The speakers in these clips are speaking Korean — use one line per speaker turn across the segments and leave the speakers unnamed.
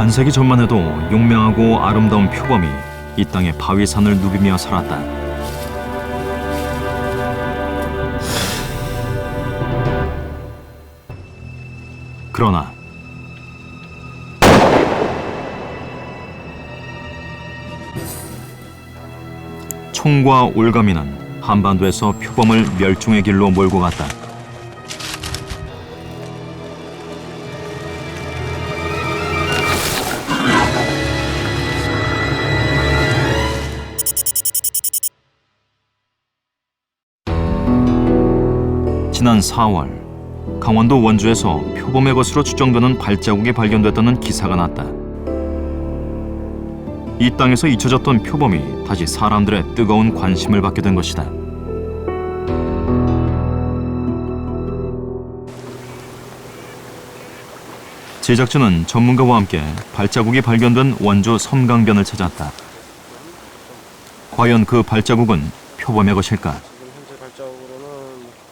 반세기 전만 해도 용맹하고 아름다운 표범이 이 땅의 바위산을 누비며 살았다. 그러나 총과 올가미는 한반도에서 표범을 멸종의 길로 몰고 갔다. 지난 4월 강원도 원주에서 표범의 것으로 추정되는 발자국이 발견됐다는 기사가 났다. 이 땅에서 잊혀졌던 표범이 다시 사람들의 뜨거운 관심을 받게 된 것이다. 제작진은 전문가와 함께 발자국이 발견된 원주 섬강변을 찾았다. 과연 그 발자국은 표범의 것일까?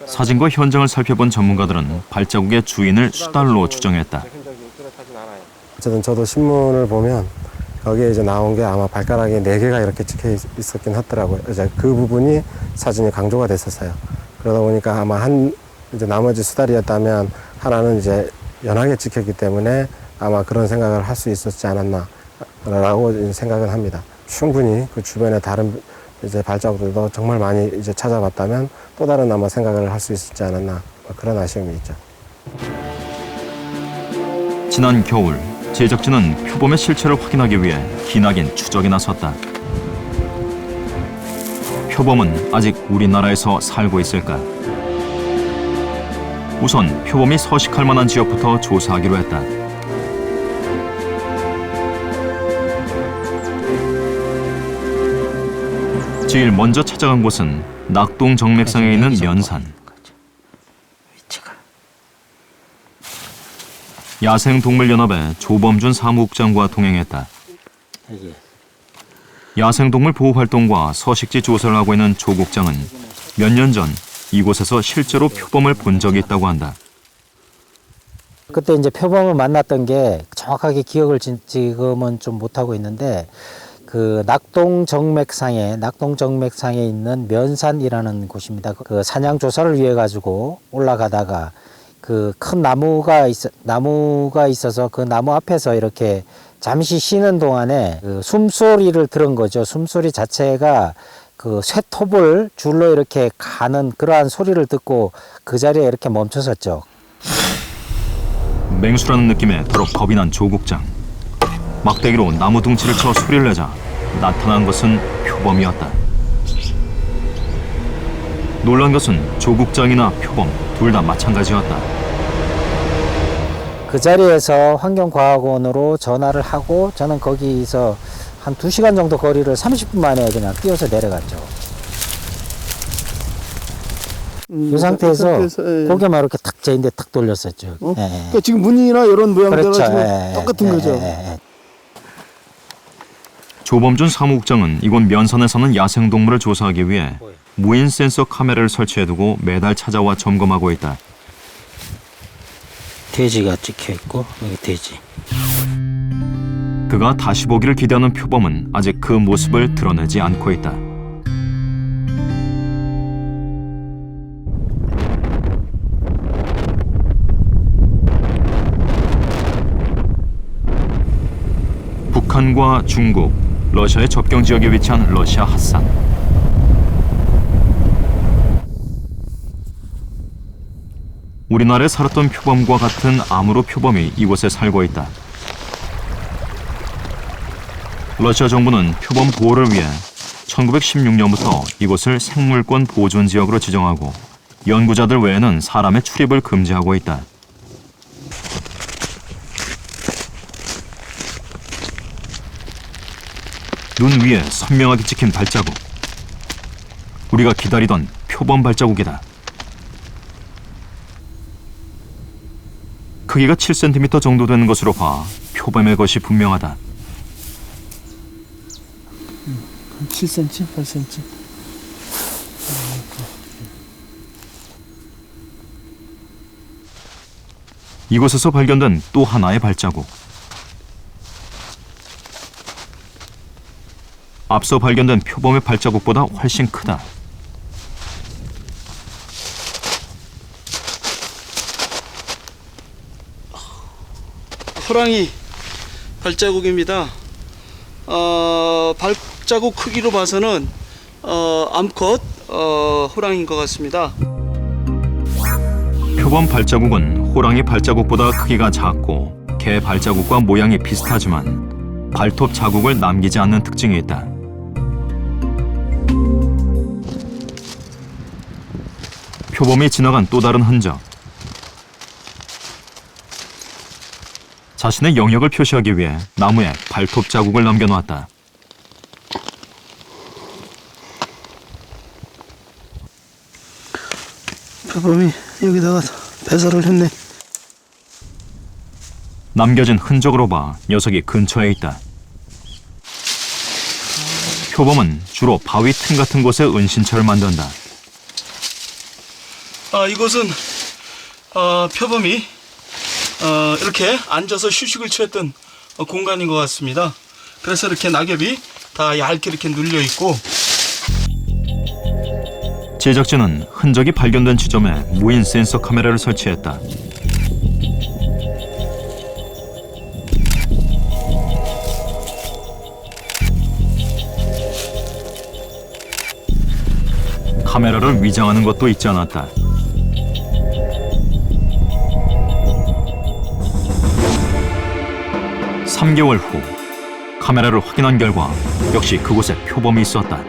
사진과 현장을 살펴본 전문가들은 발자국의 주인을 수달로 추정했다.
어쨌든 저도 신문을 보면 거기에 이제 나온 게 아마 발가락이 4개가 이렇게 찍혀 있었긴 하더라고요. 이제 그 부분이 사진이 강조가 됐었어요. 그러다 보니까 아마 이제 나머지 수달이었다면 하나는 이제 연하게 찍혔기 때문에 아마 그런 생각을 할 수 있었지 않았나라고 생각은 합니다. 충분히 그 주변에 다른 이제 발자국들도 정말 많이 이제 찾아봤다면 또 다른 아마 생각을 할 수 있었지 않았나 그런 아쉬움이 있죠.
지난 겨울 제작진은 표범의 실체를 확인하기 위해 기나긴 추적에 나섰다. 표범은 아직 우리나라에서 살고 있을까? 우선 표범이 서식할 만한 지역부터 조사하기로 했다. 제일 먼저 찾아간 곳은 낙동 정맥상에 있는 면산. 야생동물연합의 조범준 사무국장과 동행했다. 야생동물 보호활동과 서식지 조사를 하고 있는 조 국장은 몇 년 전 이곳에서 실제로 표범을 본 적이 있다고 한다.
그때 이제 표범을 만났던 게 정확하게 기억을 지금은 좀 못하고 있는데 그 낙동 정맥상에 있는 면산이라는 곳입니다. 그 사냥 조사를 위해 가지고 올라가다가 그 큰 나무가 있어서 그 나무 앞에서 이렇게 잠시 쉬는 동안에 그 숨소리를 들은 거죠. 숨소리 자체가 그 쇠톱을 줄로 이렇게 가는 그러한 소리를 듣고 그 자리에 이렇게 멈춰섰죠.
맹수라는 느낌에 더러 겁이 난 조 국장. 막대기로 나무 둥치를 쳐 소리를 내자 나타난 것은 표범이었다. 놀란 것은 조 국장이나 표범 둘 다 마찬가지였다.
그 자리에서 환경과학원으로 전화를 하고 저는 거기서 한 2시간 정도 거리를 30분 만에 그냥 뛰어서 내려갔죠. 이 상태에서
예.
고개만 이렇게 탁 제인데 탁 돌렸었죠. 예.
그러니까 지금 무늬나 이런 모양대로
그렇죠.
지금
예.
똑같은 거죠.
조범준 사무국장은 이곳 면산에 사는 야생동물을 조사하기 위해 무인 센서 카메라를 설치해두고 매달 찾아와 점검하고 있다.
돼지가 찍혀 있고 여기 돼지.
그가 다시 보기를 기대하는 표범은 아직 그 모습을 드러내지 않고 있다. 북한과 중국, 러시아의 접경 지역에 위치한 러시아 핫산. 우리나라에 살았던 표범과 같은 암으로 표범이 이곳에 살고 있다. 러시아 정부는 표범 보호를 위해 1916년부터 이곳을 생물권 보존 지역으로 지정하고 연구자들 외에는 사람의 출입을 금지하고 있다. 눈 위에 선명하게 찍힌 발자국. 우리가 기다리던 표범 발자국이다. 크기가 7cm 정도 되는 것으로 봐 표범의 것이 분명하다.
7cm, 8cm.
이곳에서 발견된 또 하나의 발자국. 앞서 발견된 표범의 발자국보다 훨씬 크다.
호랑이 발자국입니다. 발자국 크기로 봐서는 암컷 호랑이인 것 같습니다.
표범 발자국은 호랑이 발자국보다 크기가 작고 개 발자국과 모양이 비슷하지만 발톱 자국을 남기지 않는 특징이 있다. 표범이 지나간 또 다른 흔적. 자신의 영역을 표시하기 위해 나무에 발톱 자국을 남겨놓았다.
표범이 여기다가 배설을 했네.
남겨진 흔적으로 봐 녀석이 근처에 있다. 표범은 주로 바위 틈 같은 곳에 은신처를 만든다.
이곳은 표범이 이렇게 앉아서 휴식을 취했던 공간인 것 같습니다. 그래서 이렇게 낙엽이 다 얇게 이렇게 눌려 있고,
제작진은 흔적이 발견된 지점에 무인 센서 카메라를 설치했다. 카메라를 위장하는 것도 잊지 않았다. 삼 개월 후 카메라를 확인한 결과 역시 그곳에 표범이 있었다.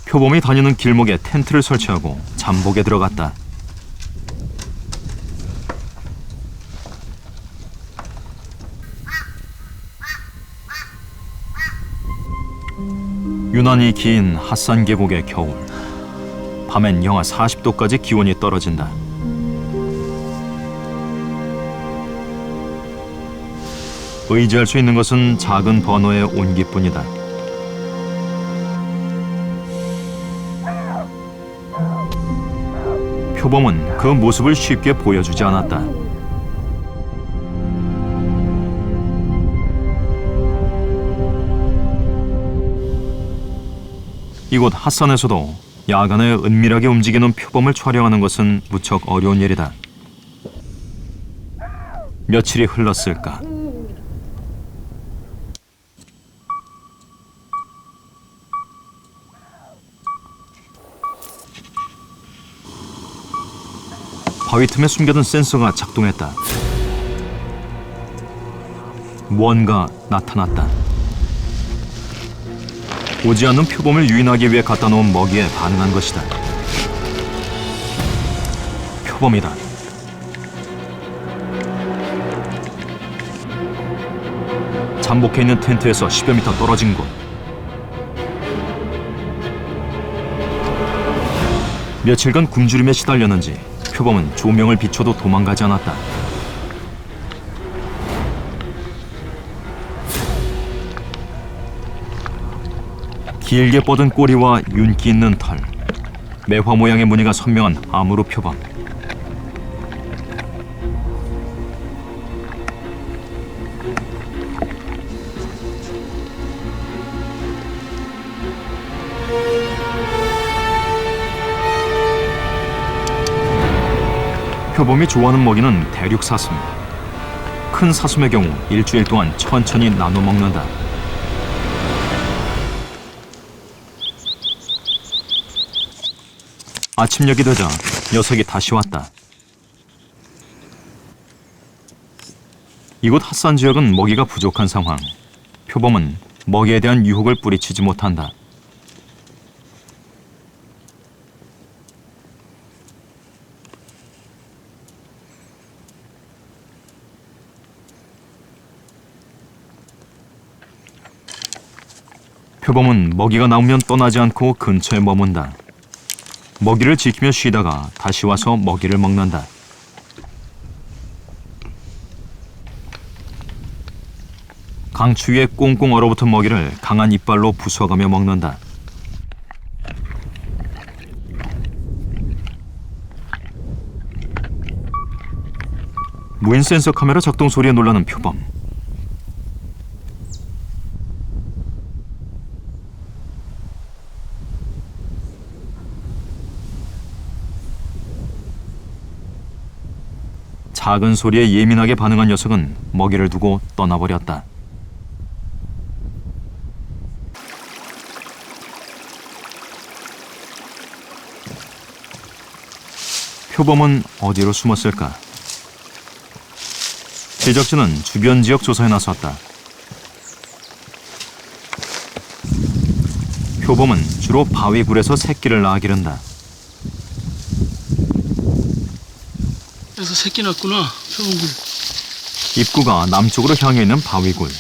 표범이 다니는 길목에 텐트를 설치하고 잠복에 들어갔다. 유난히 긴 핫산 계곡의 겨울. 밤엔 영하 40도까지 기온이 떨어진다. 의지할 수 있는 것은 작은 버너의 온기뿐이다. 표범은 그 모습을 쉽게 보여주지 않았다. 이곳 핫산에서도 야간에 은밀하게 움직이는 표범을 촬영하는 것은 무척 어려운 일이다. 며칠이 흘렀을까? 바위 틈에 숨겨둔 센서가 작동했다. 무언가 나타났다. 오지 않는 표범을 유인하기 위해 갖다 놓은 먹이에 반응한 것이다. 표범이다. 잠복해 있는 텐트에서 10여 미터 떨어진 곳. 며칠간 굶주림에 시달렸는지 표범은 조명을 비춰도 도망가지 않았다. 길게 뻗은 꼬리와 윤기 있는 털, 매화 모양의 무늬가 선명한 아무르 표범. 표범이 좋아하는 먹이는 대륙 사슴. 큰 사슴의 경우 일주일 동안 천천히 나눠 먹는다. 아침녘이 되자 녀석이 다시 왔다. 이곳 핫산 지역은 먹이가 부족한 상황. 표범은 먹이에 대한 유혹을 뿌리치지 못한다. 표범은 먹이가 나오면 떠나지 않고 근처에 머문다. 먹이를 지키며 쉬다가 다시 와서 먹이를 먹는다. 강추 위에 꽁꽁 얼어붙은 먹이를 강한 이빨로 부숴가며 먹는다. 무인 센서 카메라 작동 소리에 놀라는 표범. 작은 소리에 예민하게 반응한 녀석은 먹이를 두고 떠나버렸다. 표범은 어디로 숨었을까? 제작진은 주변 지역 조사에 나섰다. 표범은 주로 바위굴에서 새끼를 낳아 기른다.
그래서 새끼 낳구나, 표범굴.
입구가 남쪽으로 향해 있는 바위굴.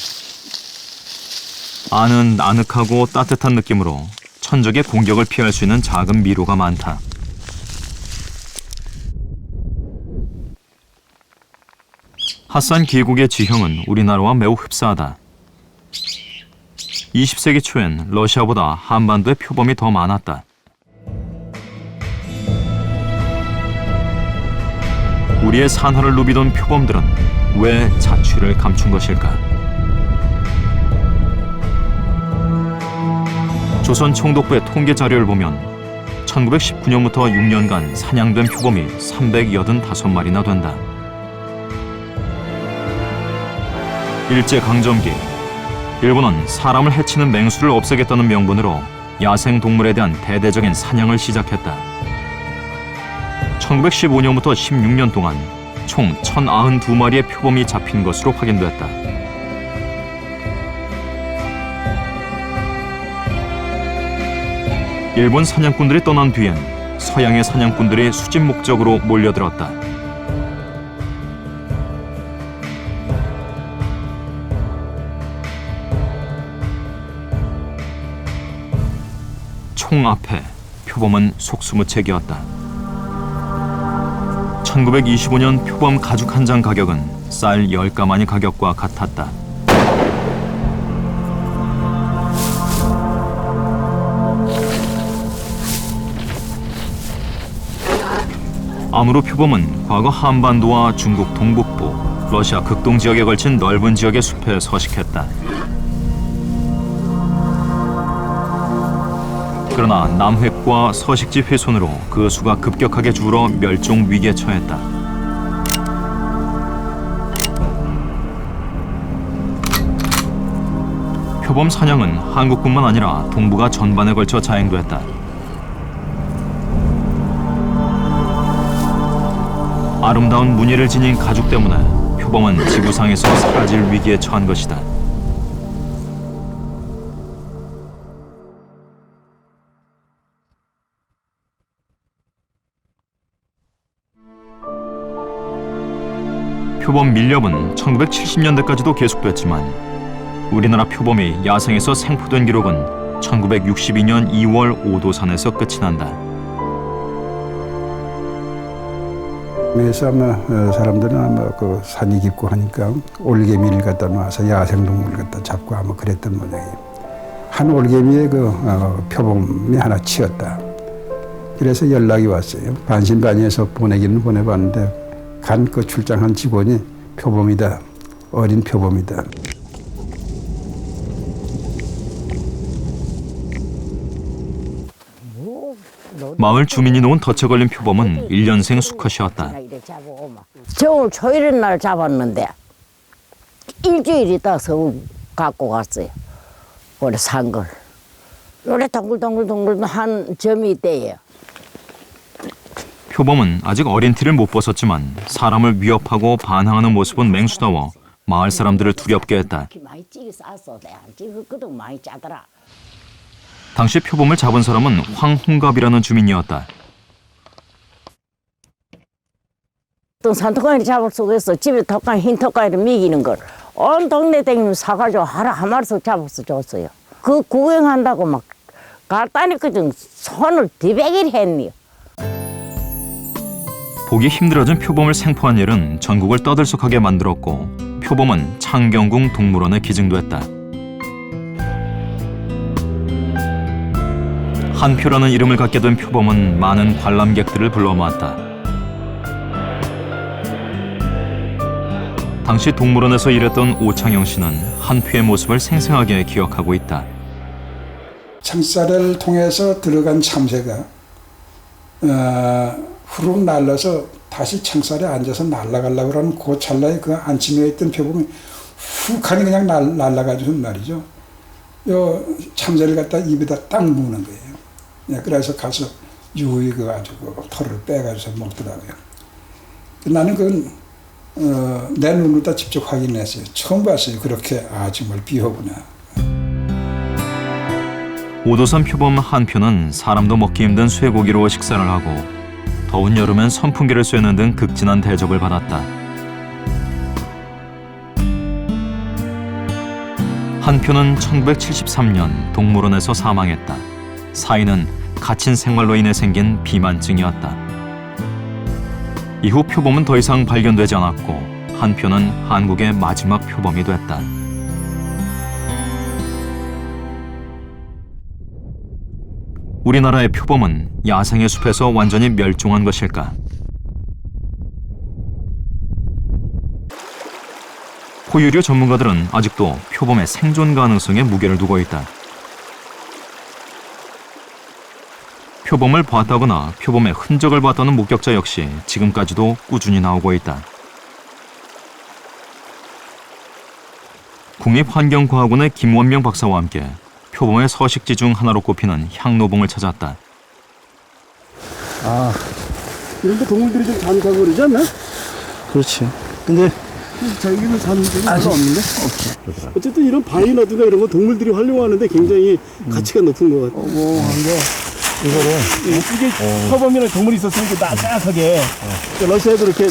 안은 아늑하고 따뜻한 느낌으로 천적의 공격을 피할 수 있는 작은 미로가 많다. 핫산 계곡의 지형은 우리나라와 매우 흡사하다. 20세기 초엔 러시아보다 한반도의 표범이 더 많았다. 우리의 산하를 누비던 표범들은 왜 자취를 감춘 것일까? 조선 총독부의 통계 자료를 보면 1919년부터 6년간 사냥된 표범이 385마리나 된다. 일제강점기, 일본은 사람을 해치는 맹수를 없애겠다는 명분으로 야생동물에 대한 대대적인 사냥을 시작했다. 1915년부터 16년 동안 총 1092마리의 표범이 잡힌 것으로 확인됐다. 일본 사냥꾼들이 떠난 뒤엔 서양의 사냥꾼들이 수집 목적으로 몰려들었다. 총 앞에 표범은 속수무책이었다. 1925년 표범 가죽 한 장 가격은 쌀 10가마니 가격과 같았다. 아무로 표범은 과거 한반도와 중국 동북부, 러시아 극동 지역에 걸친 넓은 지역의 숲에 서식했다. 그러나 남획과 서식지 훼손으로 그 수가 급격하게 줄어 멸종 위기에 처했다. 표범 사냥은 한국뿐만 아니라 동북아 전반에 걸쳐 자행됐다. 아름다운 무늬를 지닌 가죽 때문에 표범은 지구상에서 사라질 위기에 처한 것이다. 표범 밀렵은 1970년대까지도 계속됐지만 우리나라 표범이 야생에서 생포된 기록은 1962년 2월 오도산에서 끝이 난다.
그래서 아마 사람들은 아마 그 산이 깊고 하니까 올개미를 갖다 놔서 야생동물을 갖다 잡고 아마 그랬던 모양이에요. 한 올개미에 그 표범이 하나 치였다. 그래서 연락이 왔어요. 반신반의해서 보내기는 보내봤는데 간 그 출장한 직원이 표범이다. 어린 표범이다.
마을 주민이 놓은 덫에 걸린 표범은 1년생 수컷이었다.
겨울 초일의 날 잡았는데 일주일 있다 서울 갖고 갔어요. 오래 산 걸. 요래 동글동글 한 점이 있대요.
표범은 아직 어린 티를 못 벗었지만 사람을 위협하고 반항하는 모습은 맹수다워 마을 사람들을 두렵게 했다.
많이 찌게 쌌어. 안 찌거든 많이 짜더라.
당시 표범을 잡은 사람은 황홍갑이라는 주민이었다.
또 산토까지 잡을 수가 있어. 집에 턱까지 흰 턱까지를 미기는 걸. 온 동네 댕기면 사가지고 하루 한 마리씩 잡아서 줬어요. 그 구경한다고 막 갔다니까 좀 손을 뒤베기를 했니요.
보기 힘들어진 표범을 생포한 일은 전국을 떠들썩하게 만들었고 표범은 창경궁 동물원에 기증됐다. 한표라는 이름을 갖게 된 표범은 많은 관람객들을 불러 모았다. 당시 동물원에서 일했던 오창영 씨는 한표의 모습을 생생하게 기억하고 있다.
창살을 통해서 들어간 참새가 후룩 날라서 다시 창살에 앉아서 날아가려고 하는 그 찰나에 그 안치매에 있던 표범이 훅 하니 그냥 날아가지고 말이죠. 요 참새를 갖다 입에다 딱 무는 거예요. 그래서 가서 유이 그 아주 그 털을 빼가지고 먹더라고요. 나는 그건 내 눈으로 다 직접 확인했어요. 처음 봤어요. 그렇게 정말 비호구나.
오도산 표범 한표는 사람도 먹기 힘든 쇠고기로 식사를 하고 더운 여름엔 선풍기를 쐬는 등 극진한 대접을 받았다. 한표는 1973년 동물원에서 사망했다. 사인은 갇힌 생활로 인해 생긴 비만증이었다. 이후 표범은 더 이상 발견되지 않았고 한표는 한국의 마지막 표범이 됐다. 우리나라의 표범은 야생의 숲에서 완전히 멸종한 것일까? 포유류 전문가들은 아직도 표범의 생존 가능성에 무게를 두고 있다. 표범을 봤다거나 표범의 흔적을 봤다는 목격자 역시 지금까지도 꾸준히 나오고 있다. 국립환경과학원의 김원명 박사와 함께 표범의 서식지 중 하나로 꼽히는 향로봉을 찾았다.
이런 데 동물들이 좀 자주 가고 그러지 않나?
그렇지. 근데
자기는 사는 데는 별로 없는데? 없지. 어쨌든 이런 바위라든가 이런 거 동물들이 활용하는데 굉장히 가치가 높은 것 같아. 이게 표범이나 동물이 있었으면 이렇게 나짝하게 러시아에도 이렇게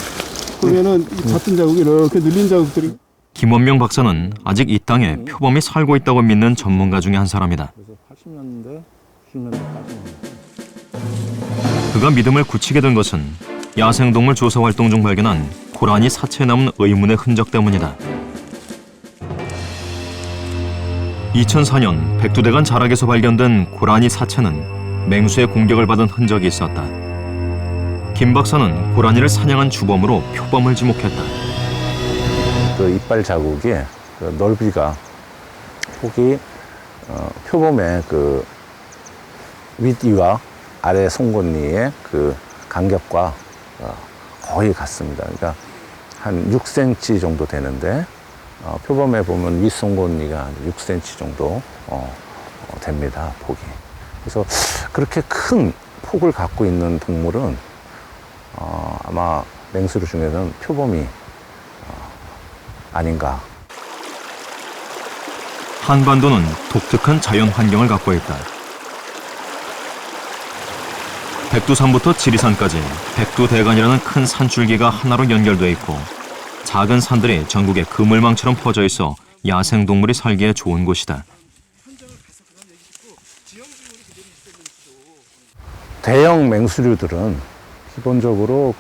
보면은 젖은 자국이 이렇게 늘린 자국들이.
김원명 박사는 아직 이 땅에 표범이 살고 있다고 믿는 전문가 중에 한 사람이다.
80년대, 90년대까지.
그가 믿음을 굳히게 된 것은 야생동물 조사 활동 중 발견한 고라니 사체에 남은 의문의 흔적 때문이다. 2004년 백두대간 자락에서 발견된 고라니 사체는 맹수의 공격을 받은 흔적이 있었다. 김 박사는 고라니를 사냥한 주범으로 표범을 지목했다.
그 이빨 자국이 그 넓이가 폭이 표범의 그 윗이와 아래 송곳니의 그 간격과 거의 같습니다. 그러니까 한 6cm 정도 되는데 표범에 보면 윗송곳니가 한 6cm 정도 됩니다. 폭이. 그래서 그렇게 큰 폭을 갖고 있는 동물은 아마 맹수류 중에는 표범이 아닌가.
한반도는 독특한 자연 환경을 갖고 있다. 백두산부터 지리산까지 백두대간이라는 큰 산줄기가 하나로 연결돼 있고 작은 산들이 전국에 그물망처럼 퍼져 있어 야생동물이 살기에 좋은 곳이다.
대형 맹수류들은 기본적으로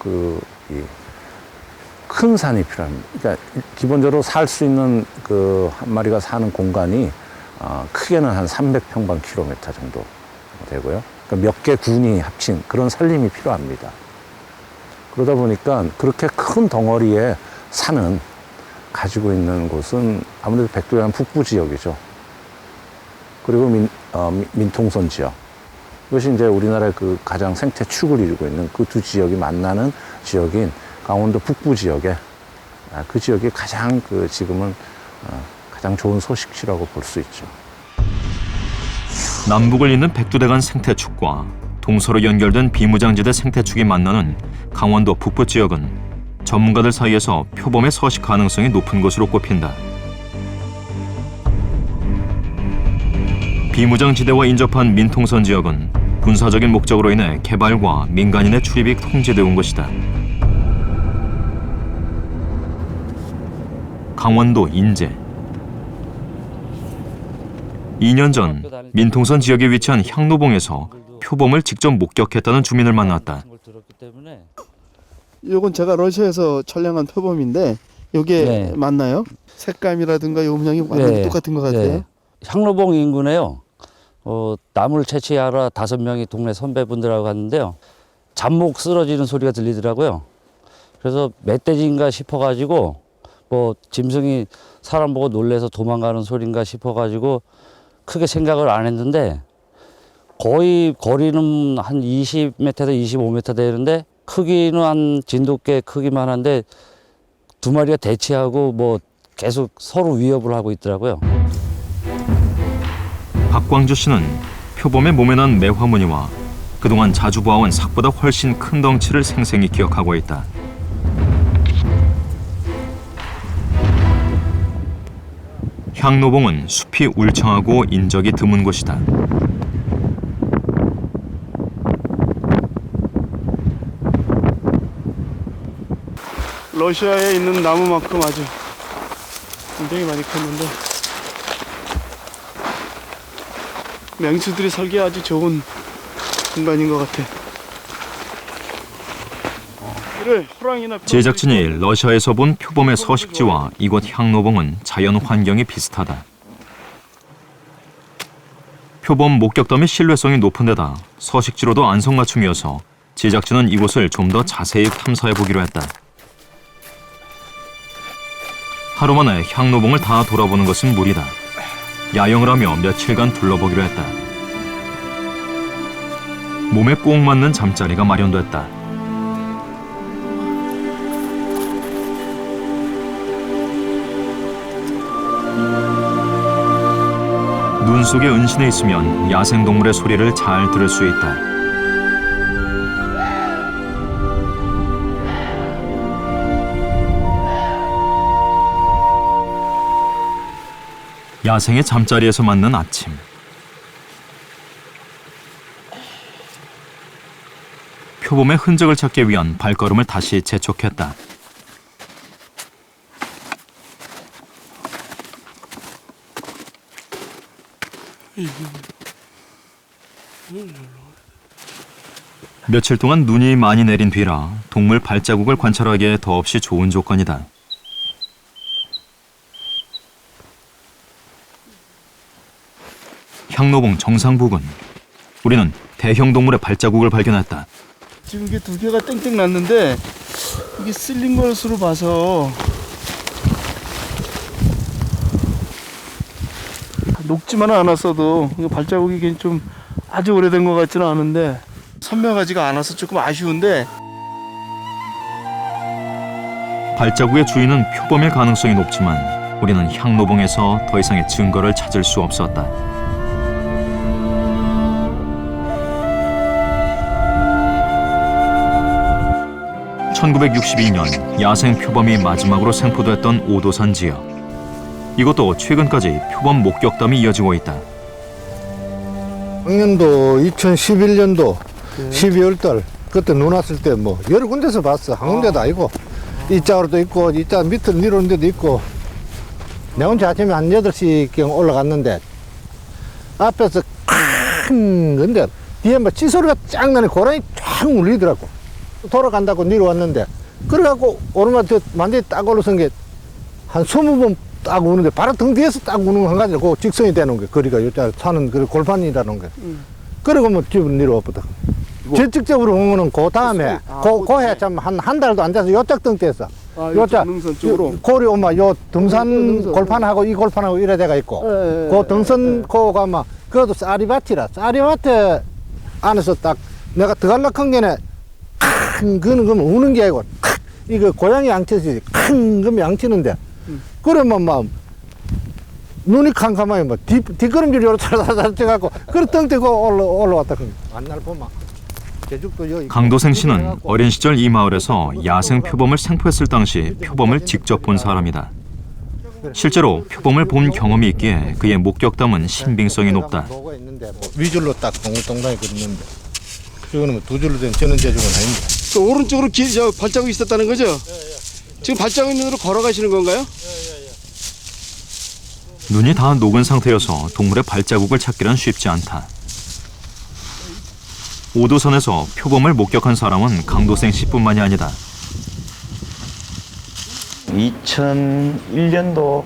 큰 산이 필요합니다. 그러니까 기본적으로 살 수 있는 그 한 마리가 사는 공간이 크게는 한 300평방킬로미터 정도 되고요. 그러니까 몇 개 군이 합친 그런 산림이 필요합니다. 그러다 보니까 그렇게 큰 덩어리의 산은 가지고 있는 곳은 아무래도 백두대간 북부 지역이죠. 그리고 민통선 지역. 이것이 이제 우리나라의 그 가장 생태 축을 이루고 있는 그 두 지역이 만나는 지역인 강원도 북부 지역에 그 지역이 가장 지금은 가장 좋은 서식지라고 볼 수 있죠.
남북을 잇는 백두대간 생태축과 동서로 연결된 비무장지대 생태축이 만나는 강원도 북부 지역은 전문가들 사이에서 표범의 서식 가능성이 높은 곳으로 꼽힌다. 비무장지대와 인접한 민통선 지역은 군사적인 목적으로 인해 개발과 민간인의 출입이 통제되어 온 것이다. 강원도 인제. 2년 전 민통선 지역에 위치한 향로봉에서 표범을 직접 목격했다는 주민을 만났다.
이건 제가 러시아에서 촬영한 표범인데 이게
네.
맞나요? 색감이라든가 요 모양이 완전
네.
똑같은 것 같아요.
네. 향로봉 인근에요. 나무를 채취하러 5명이 동네 선배분들하고 갔는데요. 잡목 쓰러지는 소리가 들리더라고요. 그래서 멧돼지인가 싶어가지고 뭐 짐승이 사람 보고 놀래서 도망가는 소리인가 싶어가지고 크게 생각을 안 했는데 거의 거리는 한 20m에서 25m 되는데 크기는 한 진돗개 크기만 한데 2마리가 대치하고 뭐 계속 서로 위협을 하고 있더라고요.
박광주 씨는 표범의 몸에 난 매화무늬와 그동안 자주 보아온 삭보다 훨씬 큰 덩치를 생생히 기억하고 있다. 향노봉은 숲이 울창하고 인적이 드문 곳이다.
러시아에 있는 나무만큼 아주 굉장히 많이 컸는데 맹수들이 살기 아주 좋은 공간인 것 같아. 호랑이나
제작진이 러시아에서 본 표범의 서식지와 이곳 향노봉은 자연 환경이 비슷하다. 표범 목격담의 신뢰성이 높은 데다 서식지로도 안성맞춤이어서 제작진은 이곳을 좀 더 자세히 탐사해 보기로 했다. 하루 만에 향노봉을 다 돌아보는 것은 무리다. 야영을 하며 며칠간 둘러보기로 했다. 몸에 꼭 맞는 잠자리가 마련됐다. 눈 속에 은신해 있으면 야생동물의 소리를 잘 들을 수 있다. 야생의 잠자리에서 맞는 아침. 표범의 흔적을 찾기 위한 발걸음을 다시 재촉했다. 며칠 동안 눈이 많이 내린 뒤라 동물 발자국을 관찰하기에 더없이 좋은 조건이다. 향노봉 정상 부근. 우리는 대형 동물의 발자국을 발견했다.
지금 이게 2개가 땡땡 났는데 이게 쓸린 것으로 봐서 녹지만은 않았어도 발자국이 좀 아주 오래된 것 같지는 않은데 선명하지가 않아서 조금 아쉬운데
발자국의 주인은 표범일 가능성이 높지만 우리는 향노봉에서 더 이상의 증거를 찾을 수 없었다. (1962년) 야생 표범이 마지막으로 생포됐던 오도산 지역. 이것도 최근까지 표범 목격담이 이어지고 있다.
작년도 2011년도 12월달 그때 눈 왔을 때 뭐 여러 군데서 봤어. 한 군데도 아니고 이 짝으로도 있고 이 짝 밑으로 내려오는 데도 있고. 내가 혼자 아침에 한 8시경 올라갔는데 앞에서 큰 건데 뒤에 막 찌소리가 쫙 나네. 고라니 쫙 울리더라고. 돌아간다고 내려왔는데 그래갖고 오르막 저 만대에 딱 올라선 게 한 20번 딱 우는데 바로 등 뒤에서 딱 우는 거 한 가지 그 직선이 되는 게 거리가 요자 사는 그 골판이라는 게 그러고 뭐 집으로 내려왔거든. 실질적으로 오면은 그 다음에 고해 참 한 달도 안 돼서 요짝 등 떼었어. 요자
등산 쪽으로
고리 오마 요 등산 골판하고 이 골판하고 이래 데가 있고 그 등산 코가 막 그것도 쌀이밭이라 쌀이밭에 안에서 딱 내가 들어갈락 한 게네 그는 우는 게 아니고 이거 고양이 양치지 큰 금 양치는데 그러면 막 눈이 캄캄하게 막 뒷걸음질 요렇게 살살살 쪄갖고 그래 등 떼고 올라왔다. 만날 보면 제주도 여기
강도생 씨는 어린 시절 이 마을에서 야생 표범을 생포했을 당시 표범을 직접 본 사람이다. 실제로 표범을 본 경험이 있기에 그의 목격담은 신빙성이 높다.
위줄로 딱 동글동글하게 그렸는데 이거는 2줄로 된 전원제주가 아닙니다.
그 오른쪽으로 발자국이 있었다는 거죠? 지금 발자국 있는 데로 걸어가시는 건가요?
눈이 다 녹은 상태여서 동물의 발자국을 찾기란 쉽지 않다. 오도산에서 표범을 목격한 사람은 강도생 씨뿐만이 아니다.
2001년도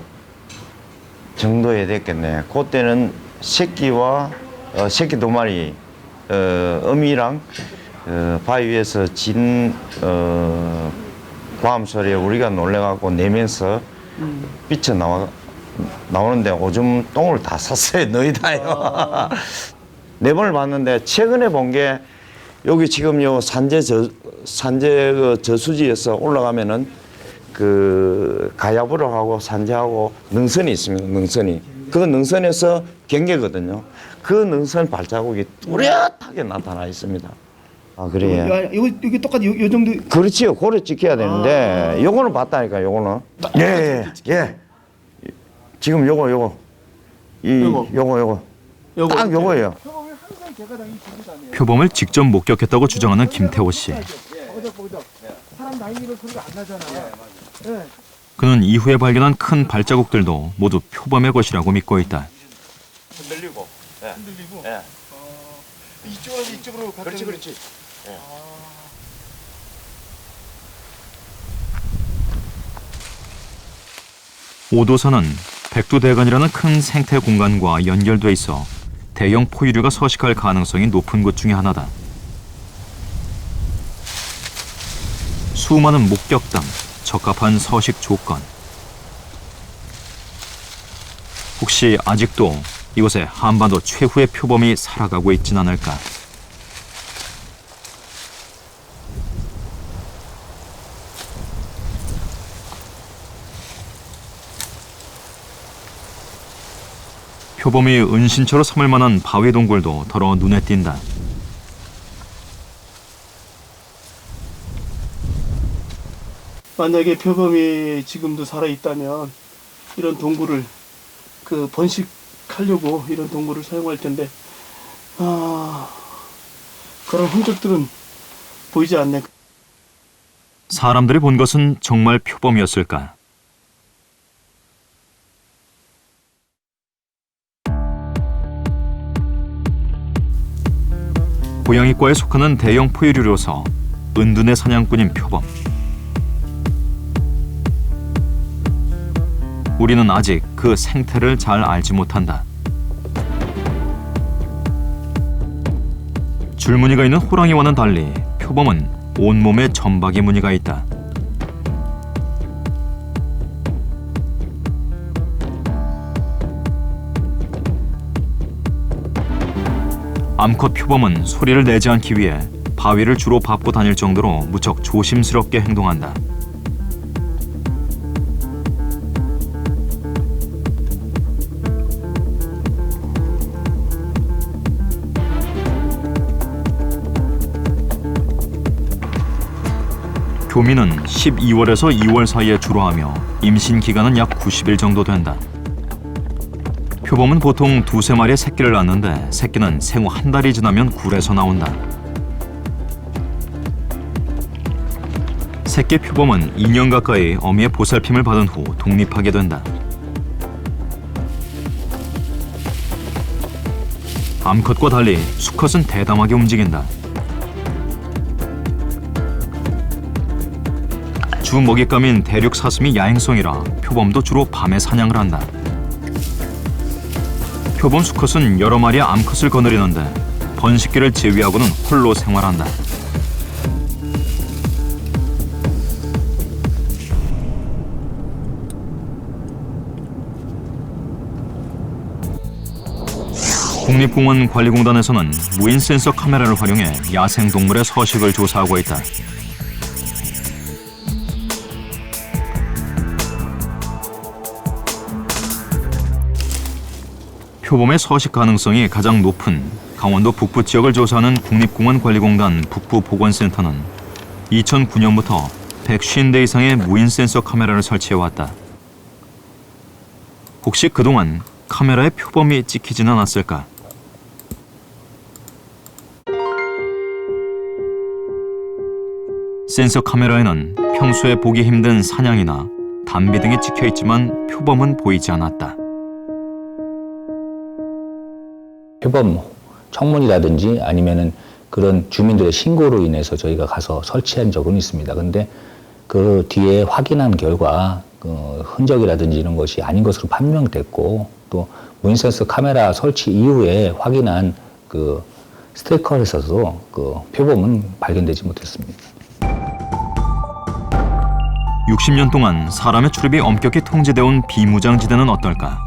정도에 됐겠네. 그때는 새끼와 새끼 2마리 어미랑 바위 위에서 진 과음 소리에 우리가 놀래갖고 내면서 빛이 나오는데 오줌 똥을 다 쌌어요. 너희 다요. 4번을 봤는데 최근에 본 게 여기 지금 요 산재 그 저수지에서 올라가면은 그 가야부로하고 산재하고 능선이 있습니다. 능선이. 그 능선에서 경계거든요. 그 능선 발자국이 뚜렷하게 나타나 있습니다. 아, 그래요?
이게 똑같이 요 정도.
그렇지요. 고래 찍혀야 되는데 요거는 봤다니까. 요거는. 예. 지금 요거. 딱 요거예요.
표범을 직접 목격했다고 주장하는 김태호 씨. 그는 이후에 발견한 큰 발자국들도 모두 표범의 것이라고 믿고 있다.
흔들리고.
이쪽으로
그렇지.
오도산은 백두대간이라는 큰 생태 공간과 연결돼 있어 대형 포유류가 서식할 가능성이 높은 곳 중에 하나다. 수많은 목격담, 적합한 서식 조건. 혹시 아직도 이곳에 한반도 최후의 표범이 살아가고 있진 않을까? 표범이 은신처로 삼을 만한 바위 동굴도 더러 눈에 띈다.
만약에 표범이 지금도 살아 있다면 이런 동굴을 그 번식하려고 이런 동굴을 사용할 텐데 그런 흔적들은 보이지 않네.
사람들이 본 것은 정말 표범이었을까? 고양이과에 속하는 대형 포유류로서 은둔의 사냥꾼인 표범. 우리는 아직 그 생태를 잘 알지 못한다. 줄무늬가 있는 호랑이와는 달리 표범은 온몸에 점박이 무늬가 있다. 암컷 표범은 소리를 내지 않기 위해 바위를 주로 밟고 다닐 정도로 무척 조심스럽게 행동한다. 교미는 12월에서 2월 사이에 주로 하며 임신 기간은 약 90일 정도 된다. 표범은 보통 2~3마리의 새끼를 낳는데 새끼는 생후 1달이 지나면 굴에서 나온다. 새끼 표범은 2년 가까이 어미의 보살핌을 받은 후 독립하게 된다. 암컷과 달리 수컷은 대담하게 움직인다. 주 먹잇감인 대륙 사슴이 야행성이라 표범도 주로 밤에 사냥을 한다. 표범 수컷은 여러 마리의 암컷을 거느리는데 번식기를 제외하고는 홀로 생활한다. 국립공원 관리공단에서는 무인 센서 카메라를 활용해 야생동물의 서식을 조사하고 있다. 표범의 서식 가능성이 가장 높은 강원도 북부 지역을 조사하는 국립공원관리공단 북부보건센터는 2009년부터 150대 이상의 무인 센서 카메라를 설치해왔다. 혹시 그동안 카메라에 표범이 찍히진 않았을까? 센서 카메라에는 평소에 보기 힘든 사냥이나 담비 등이 찍혀있지만 표범은 보이지 않았다.
표범 청문이라든지 아니면은 그런 주민들의 신고로 인해서 저희가 가서 설치한 적은 있습니다. 근데 그 뒤에 확인한 결과 그 흔적이라든지 이런 것이 아닌 것으로 판명됐고 또 무인센서 카메라 설치 이후에 확인한 그 스티커에서도 그 표범은 발견되지 못했습니다.
60년 동안 사람의 출입이 엄격히 통제되어 온 비무장지대는 어떨까?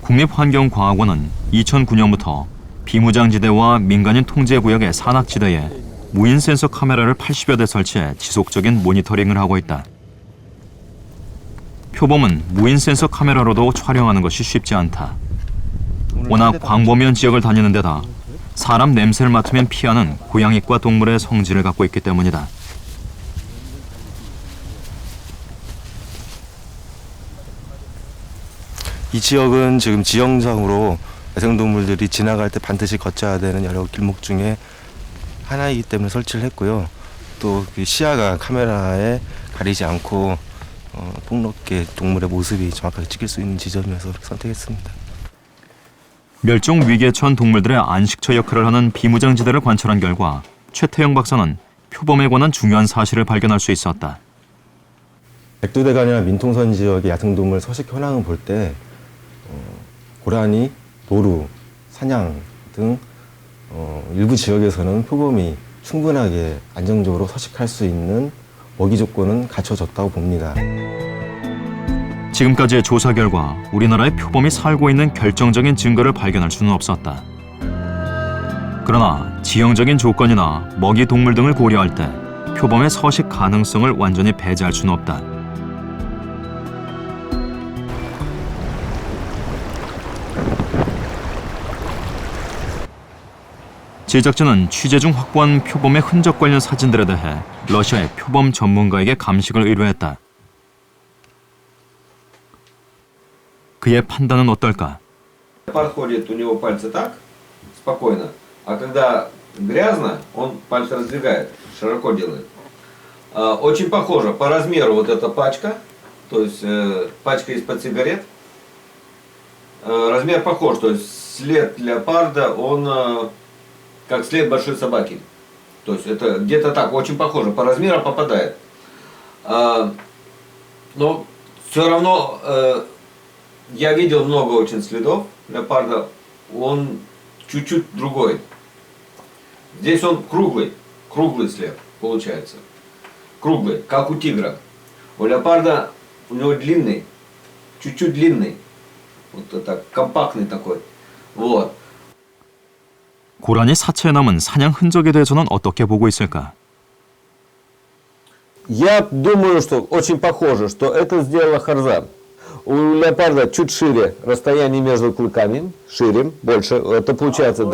국립환경과학원은 2009년부터 비무장지대와 민간인 통제구역의 산악지대에 무인 센서 카메라를 80여 대 설치해 지속적인 모니터링을 하고 있다. 표범은 무인 센서 카메라로도 촬영하는 것이 쉽지 않다. 워낙 광범위한 지역을 다니는 데다 사람 냄새를 맡으면 피하는 고양이과 동물의 성질을 갖고 있기 때문이다.
이 지역은 지금 지형상으로 야생동물들이 지나갈 때 반드시 거쳐야 되는 여러 길목 중에 하나이기 때문에 설치를 했고요. 또 그 시야가 카메라에 가리지 않고 폭넓게 동물의 모습이 정확하게 찍힐 수 있는 지점이어서 선택했습니다.
멸종 위기에 처한 동물들의 안식처 역할을 하는 비무장지대를 관찰한 결과 최태영 박사는 표범에 관한 중요한 사실을 발견할 수 있었다.
백두대간이나 민통선 지역의 야생동물 서식 현황을 볼 때 고라니, 노루, 사냥 등 일부 지역에서는 표범이 충분하게 안정적으로 서식할 수 있는 먹이 조건은 갖춰졌다고 봅니다.
지금까지의 조사 결과 우리나라의 표범이 살고 있는 결정적인 증거를 발견할 수는 없었다. 그러나 지형적인 조건이나 먹이 동물 등을 고려할 때 표범의 서식 가능성을 완전히 배제할 수는 없다. 제작진은 취재 중 확보한 표범의 흔적 관련 사진들에 대해 러시아의 표범 전문가에게 감식을 의뢰했다. 그의 판단은 어떨까?
Подходит у него пальцы так, спокойно, а когда грязно, он пальцы раздвигает, широко делает. Очень похоже по размеру вот эта пачка, то есть пачка из-под сигарет. Размер похож, то есть след леопарда, он как след большой собаки. То есть это где-то так, очень похоже, по размеру попадает. Но все равно я видел много очень следов леопарда, он чуть-чуть другой. Здесь он круглый след получается. Круглый, как у тигра. У леопарда у него длинный, чуть-чуть длинный. Вот так, компактный такой. Вот.
고라니 사체에 남은 사냥 흔적에 대해서는 어떻게 보고 있을까?
Я думаю, что очень похоже, что это сделала Харза. У леопарда чуть шире расстояние между клыками, шире, больше. Это получается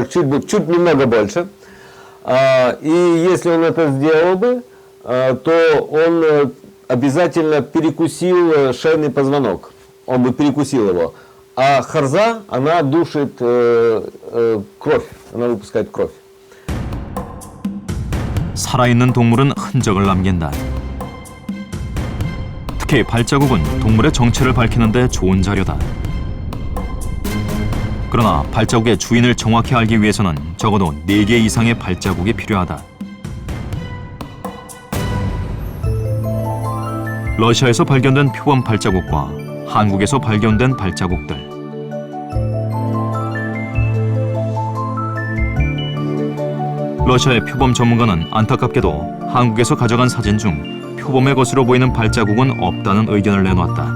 чуть немного больше. И если он это сделал бы, то он обязательно перекусил шейный позвонок. Он бы перекусил его. А Харза, она душит кровь, она выпускает кровь.
살아있는 동물은 흔적을 남긴다. 특히 발자국은 동물의 정체를 밝히는 데 좋은 자료다. 그러나 발자국의 주인을 정확히 알기 위해서는 적어도 4개 이상의 발자국이 필요하다. 러시아에서 발견된 표범 발자국과 한국에서 발견된 발자국들. 러시아의 표범 전문가는 안타깝게도 한국에서 가져간 사진 중 표범의 것으로 보이는 발자국은 없다는 의견을 내놓았다.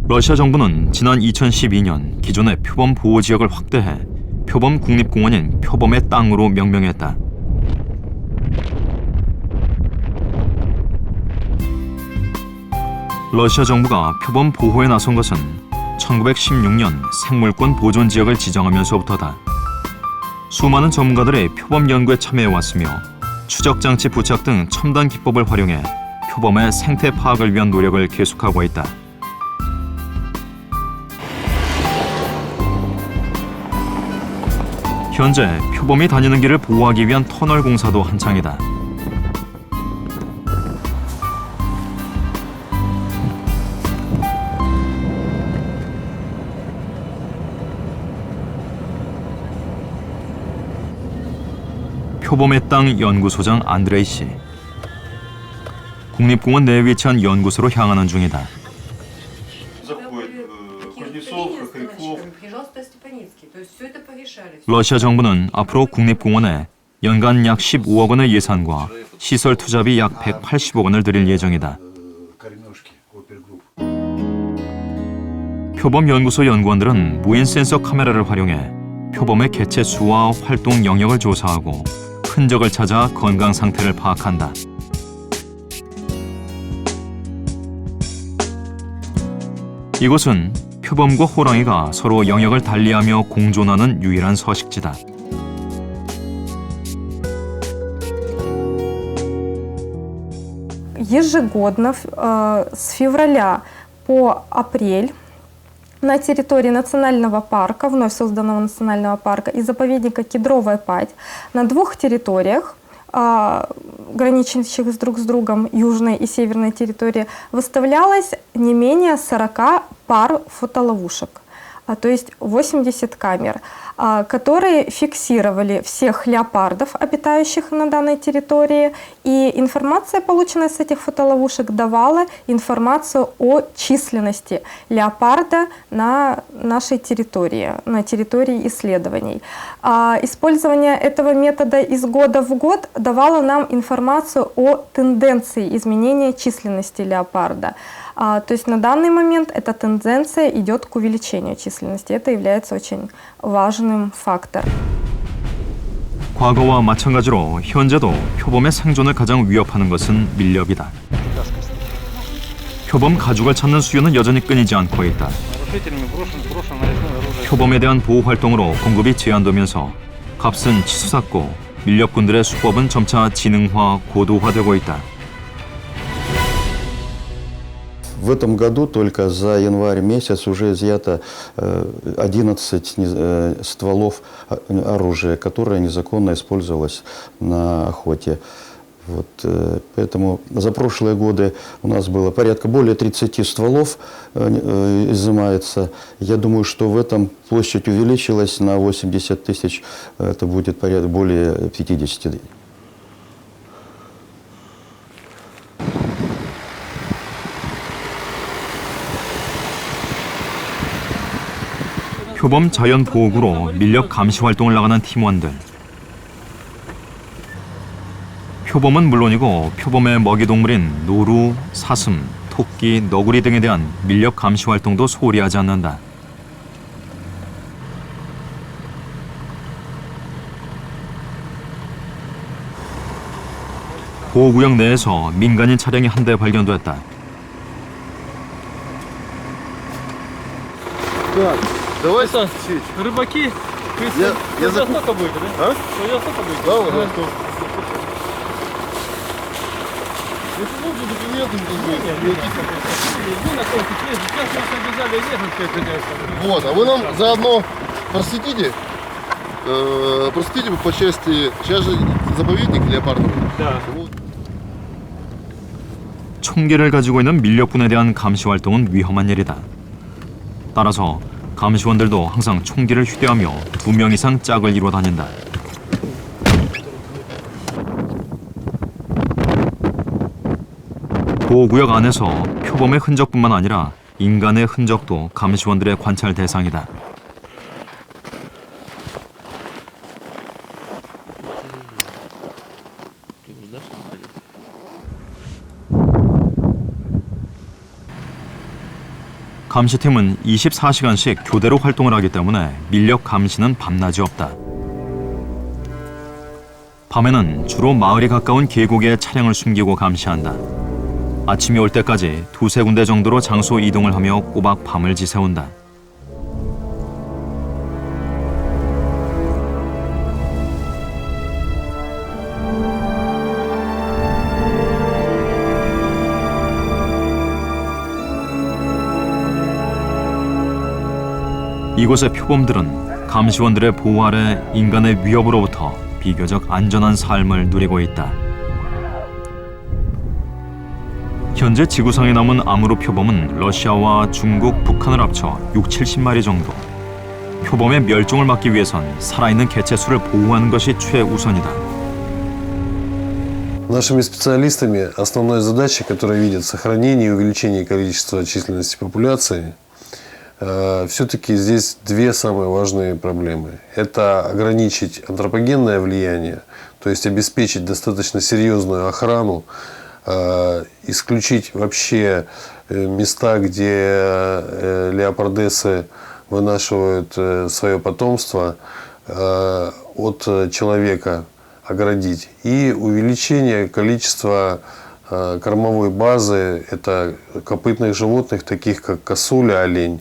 러시아 정부는 지난 2012년 기존의 표범 보호 지역을 확대해 표범 국립공원인 표범의 땅으로 명명했다. 러시아 정부가 표범 보호에 나선 것은 1916년 생물권 보존 지역을 지정하면서부터다. 수많은 전문가들이 표범 연구에 참여해왔으며 추적장치 부착 등 첨단 기법을 활용해 표범의 생태 파악을 위한 노력을 계속하고 있다. 현재 표범이 다니는 길을 보호하기 위한 터널 공사도 한창이다. 표범의 땅 연구소장 안드레이 씨. 국립공원 내에 위치한 연구소로 향하는 중이다. 러시아 정부는 앞으로 국립공원에 연간 약 15억 원의 예산과 시설 투자비 약 180억 원을 들일 예정이다. 표범연구소 연구원들은 무인 센서 카메라를 활용해 표범의 개체 수와 활동 영역을 조사하고 흔적을 찾아 건강 상태를 파악한다. 이곳은 표범과 호랑이가 서로 영역을 달리하며 공존하는 유일한 서식지다.
Ежегодно с февраля по апрель на территории национального парка, вновь созданного национального парка и заповедника Кедровая Падь, на двух территориях, граничащих друг с другом, южной и северной территории, выставлялось не менее 40 пар фотоловушек, то есть 80 камер, которые фиксировали всех леопардов, обитающих на данной территории, и информация, полученная с этих фотоловушек, давала информацию о численности леопарда на нашей территории, на территории исследований. Использование этого метода из года в год давало нам информацию о тенденции изменения численности леопарда. То есть на данный момент эта тенденция идет к увеличению численности. Это является очень важным фактором.
과거와 마찬가지로 현재도 표범의 생존을 가장 위협하는 것은 밀렵이다. 표범 가죽을 찾는 수요는 여전히 끊이지 않고 있다. 표범에 대한 보호 활동으로 공급이 제한되면서 값은 치솟았고 밀렵꾼들의 수법은 점차 지능화, 고도화되고 있다.
В этом году только за январь месяц уже изъято 11 стволов оружия, которое незаконно использовалось на охоте. Поэтому за прошлые годы у нас было порядка более 30 стволов изымается. Я думаю, что в этом площадь увеличилась на 80 тысяч, это будет порядка более 50.
표범 자연 보호구로 밀렵 감시 활동을 나가는 팀원들. 표범은 물론이고 표범의 먹이 동물인 노루, 사슴, 토끼, 너구리 등에 대한 밀렵 감시 활동도 소홀히 하지 않는다. 보호구역 내에서 민간인 차량이 한 대 발견됐다.
Давай, рыбаки, я за сколько будет, да? А? Я сколько будет? Да, вот это. Если нужно документы, вот, а вы нам заодно просветите, по части, сейчас же заповедник леопардов. Да.
총기를 가지고 있는 밀렵꾼에 대한 감시 활동은 위험한 일이다. 따라서 감시원들도 항상 총기를 휴대하며 2명 이상 짝을 이루어 다닌다. 보호구역 안에서 표범의 흔적뿐만 아니라 인간의 흔적도 감시원들의 관찰 대상이다. 감시팀은 24시간씩 교대로 활동을 하기 때문에 밀렵 감시는 밤낮이 없다. 밤에는 주로 마을이 가까운 계곡에 차량을 숨기고 감시한다. 아침이 올 때까지 2-3군데 정도로 장소 이동을 하며 꼬박 밤을 지새운다. 이곳의 표범들은 감시원들의 보호 아래 인간의 위협으로부터 비교적 안전한 삶을 누리고 있다. 현재 지구상에 남은 아무르 표범은 러시아와 중국, 북한을 합쳐 60-70마리 정도. 표범의 멸종을 막기 위해선 살아있는 개체 수를 보호하는 것이 최우선이다.
Нашими специалистами основной задачей, которая видит сохранение и увеличение количества численности популяции, все-таки здесь две самые важные проблемы. Это ограничить антропогенное влияние, то есть обеспечить достаточно серьезную охрану, исключить вообще места, где леопардесы вынашивают свое потомство, от человека оградить. И увеличение количества кормовой базы, это копытных животных, таких как косуля, олень.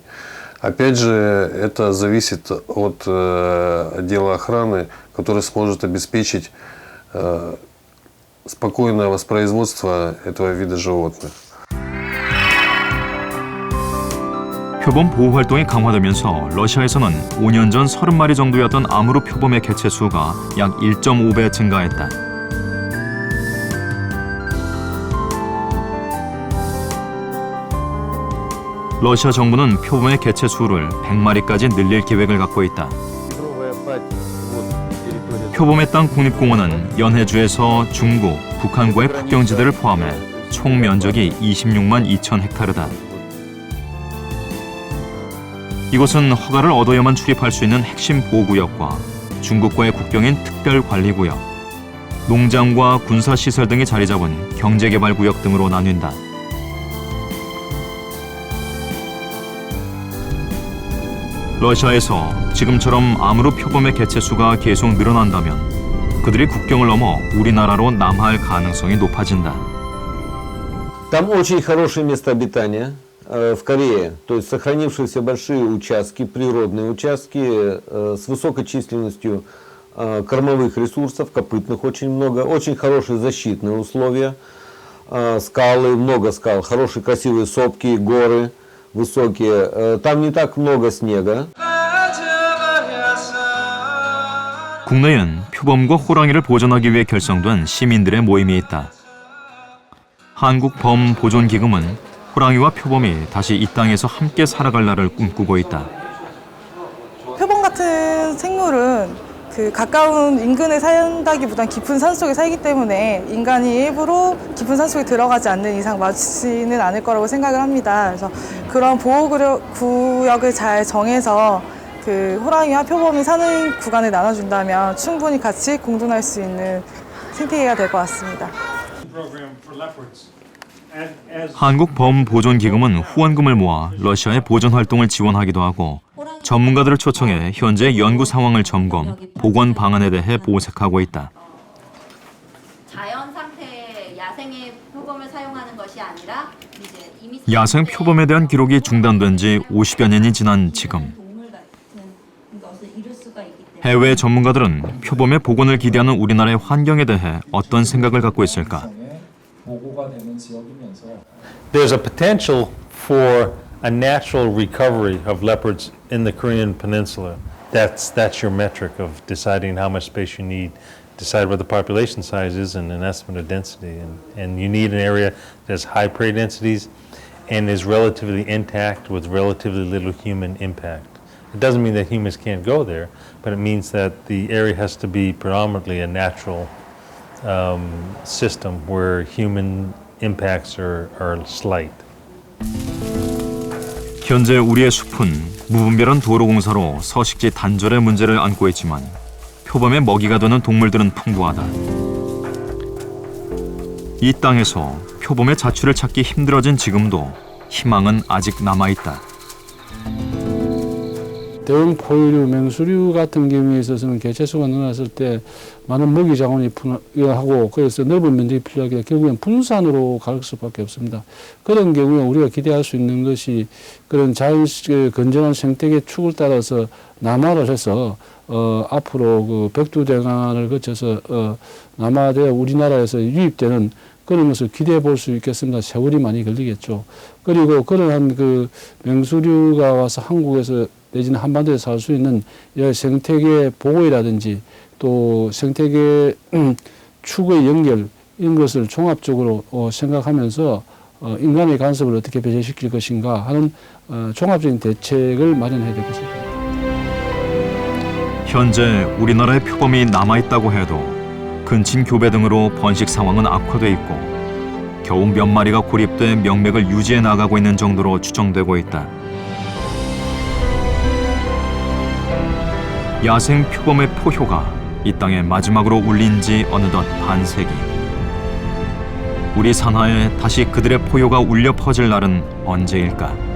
Опять же, это зависит от отдела охраны, который сможет обеспечить спокойное воспроизводство этого вида животных.
표범 보호 활동이 강화되면서 러시아에서는 5년 전 30마리 정도였던 아무르 표범의 개체 수가 약 1.5배 증가했다. 러시아 정부는 표범의 개체 수를 100마리까지 늘릴 계획을 갖고 있다. 표범의 땅 국립공원은 연해주에서 중국, 북한과의 국경지대를 포함해 총 면적이 26만 2천 헥타르다. 이곳은 허가를 얻어야만 출입할 수 있는 핵심 보호구역과 중국과의 국경인 특별관리구역, 농장과 군사시설 등이 자리 잡은 경제개발구역 등으로 나뉜다. 러시아에서 지금처럼 아무르 표범의 개체 수가 계속 늘어난다면 그들이 국경을 넘어 우리나라로 남하할 가능성이 높아진다.
Там очень хорошие места обитания в Корее, то есть сохранившиеся большие участки, природные участки с высокой численностью кормовых ресурсов, копытных очень много, очень хорошие защитные условия, скалы, много скал, хорошие красивые сопки, горы высокие, там не так много снега.
국내엔 표범과 호랑이를 보존하기 위해 결성된 시민들의 모임이 있다. 한국범보존기금은 호랑이와 표범이 다시 이 땅에서 함께 살아갈 날을 꿈꾸고 있다.
표범 같은 생물은 그 가까운 인근에 산다기보단 깊은 산속에 살기 때문에 인간이 일부러 깊은 산속에 들어가지 않는 이상 맞지는 않을 거라고 생각을 합니다. 그래서 그런 보호구역을 잘 정해서 그 호랑이와 표범이 사는 구간을 나눠준다면 충분히 같이 공존할 수 있는 생태계가 될 것 같습니다.
한국범보존기금은 후원금을 모아 러시아의 보존 활동을 지원하기도 하고 전문가들을 초청해 현재 연구 상황을 점검, 복원 방안에 대해 모색하고 있다.
자연 상태의 야생의 표범을 사용하는 것이 아니라 이제 이미
야생 표범에 대한 기록이 중단된 지 50여 년이 지난 지금 해외 전문가들은 표범의 복원을 기대하는 우리나라의 환경에 대해 어떤 생각을 갖고 있을까?
There's a potential for a natural recovery of leopards in the Korean Peninsula. That's your metric of deciding how much space you need, decide what the population size is and an estimate of density. And you need an area that has high prey densities and is relatively intact with relatively little human impact. It doesn't mean that humans can't go there, but it means that the area has to be predominantly a natural system where human impacts are slight.
현재 우리의 숲은 무분별한 도로공사로 서식지 단절의 문제를 안고 있지만 표범의 먹이가 되는 동물들은 풍부하다. 이 땅에서 표범의 자취를 찾기 힘들어진 지금도 희망은 아직 남아있다.
대형 포유류, 맹수류 같은 경우에 있어서는 개체수가 늘어났을 때 많은 먹이 자원이 필요하고 그래서 넓은 면적이 필요하기 때문에 결국엔 분산으로 갈 수밖에 없습니다. 그런 경우에 우리가 기대할 수 있는 것이 그런 자연 건전한 생태계 축을 따라서 남하를 해서 앞으로 그 백두대간을 거쳐서 남하되어 우리나라에서 유입되는 그런 것을 기대해 볼 수 있겠습니다. 세월이 많이 걸리겠죠. 그리고 그러한 그 맹수류가 와서 한국에서 내지는 한반도에 살 수 있는 생태계 보호라든지 또 생태계 축의 연결 이런 것을 종합적으로 생각하면서 인간의 간섭을 어떻게 배제시킬 것인가 하는 종합적인 대책을 마련해야 될 것입니다.
현재 우리나라의 표범이 남아있다고 해도 근친 교배 등으로 번식 상황은 악화돼 있고 겨우 몇 마리가 고립돼 명맥을 유지해 나가고 있는 정도로 추정되고 있다. 야생 표범의 포효가 이 땅에 마지막으로 울린 지 어느덧 반세기. 우리 산하에 다시 그들의 포효가 울려 퍼질 날은 언제일까?